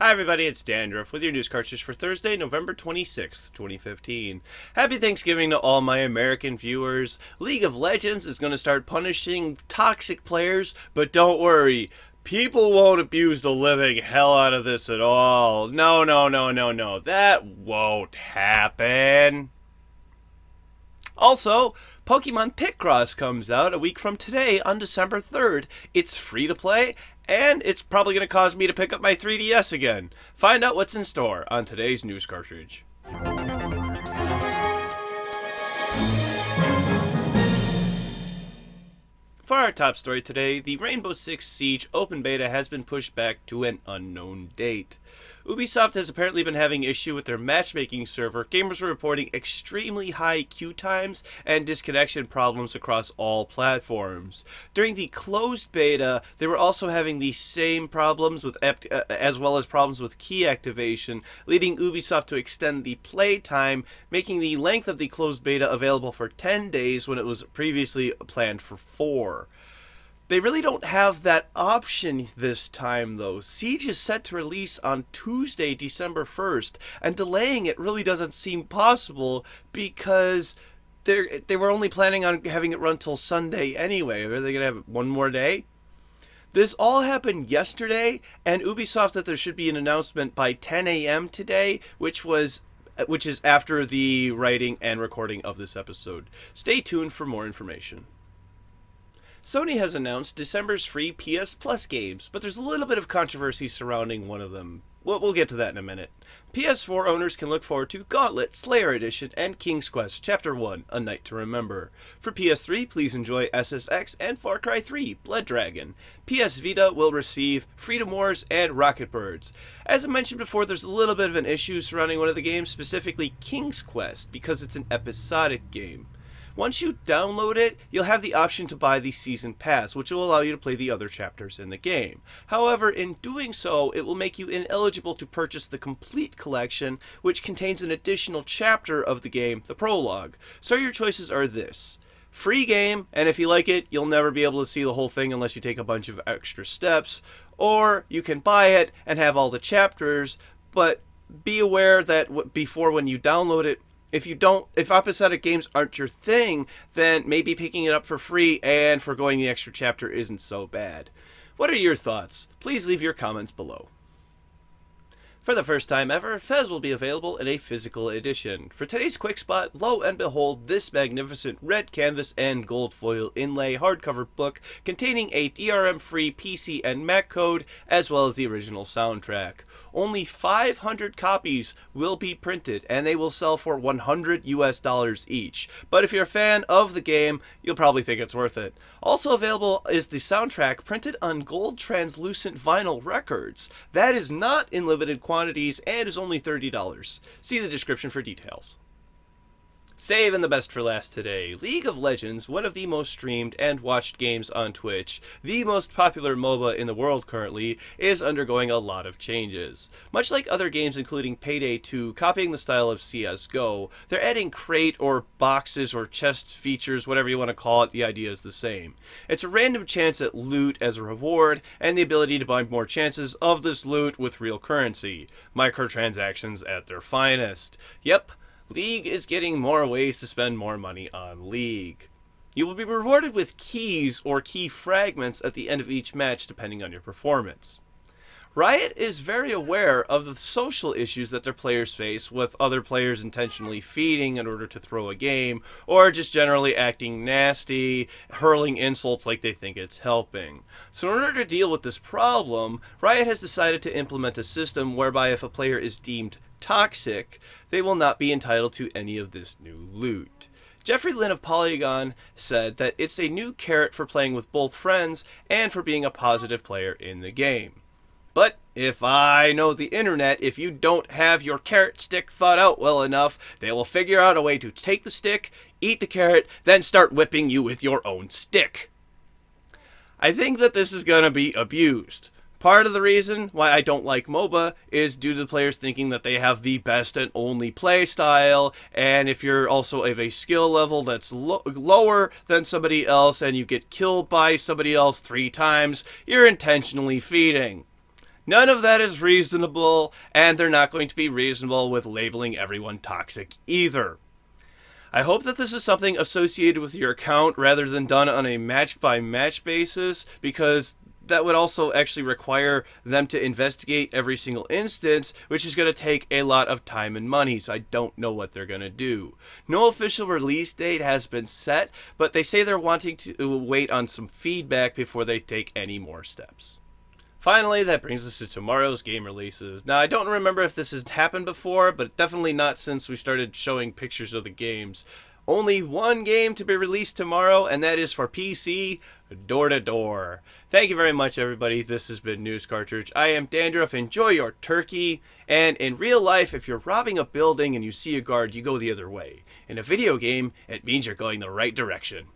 Hi everybody, it's Dandruff with your news cartridge for Thursday, November 26th, 2015. Happy Thanksgiving to all my American viewers. League of Legends is going to start punishing toxic players, but don't worry, people won't abuse the living hell out of this at all. No, that won't happen. Also, Pokemon Picross comes out a week from today on December 3rd. It's free to play, and it's probably going to cause me to pick up my 3DS again. Find out what's in store on today's news cartridge. For our top story today, the Rainbow Six Siege open beta has been pushed back to an unknown date. Ubisoft has apparently been having issue with their matchmaking server. Gamers are reporting extremely high queue times and disconnection problems across all platforms. During the closed beta, they were also having the same problems with as well as problems with key activation, leading Ubisoft to extend the play time, making the length of the closed beta available for 10 days when it was previously planned for 4. They really don't have that option this time, though. Siege is set to release on Tuesday, December 1st, and delaying it really doesn't seem possible because they were only planning on having it run till Sunday anyway. Are they going to have one more day? This all happened yesterday, and Ubisoft that there should be an announcement by 10 a.m. today, which is after the writing and recording of this episode. Stay tuned for more information. Sony has announced December's free PS Plus games, but there's a little bit of controversy surrounding one of them. We'll get to that in a minute. PS4 owners can look forward to Gauntlet, Slayer Edition, and King's Quest Chapter 1, A Night to Remember. For PS3, please enjoy SSX and Far Cry 3, Blood Dragon. PS Vita will receive Freedom Wars and Rocket Birds. As I mentioned before, there's a little bit of an issue surrounding one of the games, specifically King's Quest, because it's an episodic game. Once you download it, you'll have the option to buy the Season Pass, which will allow you to play the other chapters in the game. However, in doing so, it will make you ineligible to purchase the complete collection, which contains an additional chapter of the game, the prologue. So your choices are this: free game, and if you like it, you'll never be able to see the whole thing unless you take a bunch of extra steps, or you can buy it and have all the chapters, but be aware that before when you download it, if episodic games aren't your thing, then maybe picking it up for free and forgoing the extra chapter isn't so bad. What are your thoughts? Please leave your comments below. For the first time ever, FEZ will be available in a physical edition. For today's quick spot, lo and behold, this magnificent red canvas and gold foil inlay hardcover book containing a DRM-free PC and Mac code, as well as the original soundtrack. Only 500 copies will be printed, and they will sell for $100 each. But if you're a fan of the game, you'll probably think it's worth it. Also available is the soundtrack printed on gold translucent vinyl records. That is not in limited quantities and is only $30. See the description for details. Saving the best for last today. League of Legends, one of the most streamed and watched games on Twitch, the most popular MOBA in the world currently, is undergoing a lot of changes. Much like other games including Payday 2, copying the style of CSGO, they're adding crate or boxes or chest features, whatever you want to call it, the idea is the same. It's a random chance at loot as a reward, and the ability to buy more chances of this loot with real currency. Microtransactions at their finest. Yep. League is getting more ways to spend more money on League. You will be rewarded with keys or key fragments at the end of each match depending on your performance. Riot is very aware of the social issues that their players face, with other players intentionally feeding in order to throw a game, or just generally acting nasty, hurling insults like they think it's helping. So in order to deal with this problem, Riot has decided to implement a system whereby if a player is deemed toxic, they will not be entitled to any of this new loot. Jeffrey Lynn of Polygon said that it's a new carrot for playing with both friends and for being a positive player in the game. But if I know the internet, if you don't have your carrot stick thought out well enough, they will figure out a way to take the stick, eat the carrot, then start whipping you with your own stick. I think that this is going to be abused. Part of the reason why I don't like MOBA is due to the players thinking that they have the best and only play style, and if you're also of a skill level that's lower than somebody else and you get killed by somebody else 3 times, you're intentionally feeding. None of that is reasonable, and they're not going to be reasonable with labeling everyone toxic either. I hope that this is something associated with your account rather than done on a match-by-match basis, because that would also actually require them to investigate every single instance, which is going to take a lot of time and money, so I don't know what they're going to do. No official release date has been set, but they say they're wanting to wait on some feedback before they take any more steps. Finally, that brings us to tomorrow's game releases. Now, I don't remember if this has happened before, but definitely not since we started showing pictures of the games. Only one game to be released tomorrow, and that is for PC, Door to Door. Thank you very much, everybody. This has been News Cartridge. I am Dandruff. Enjoy your turkey. And in real life, if you're robbing a building and you see a guard, you go the other way. In a video game, it means you're going the right direction.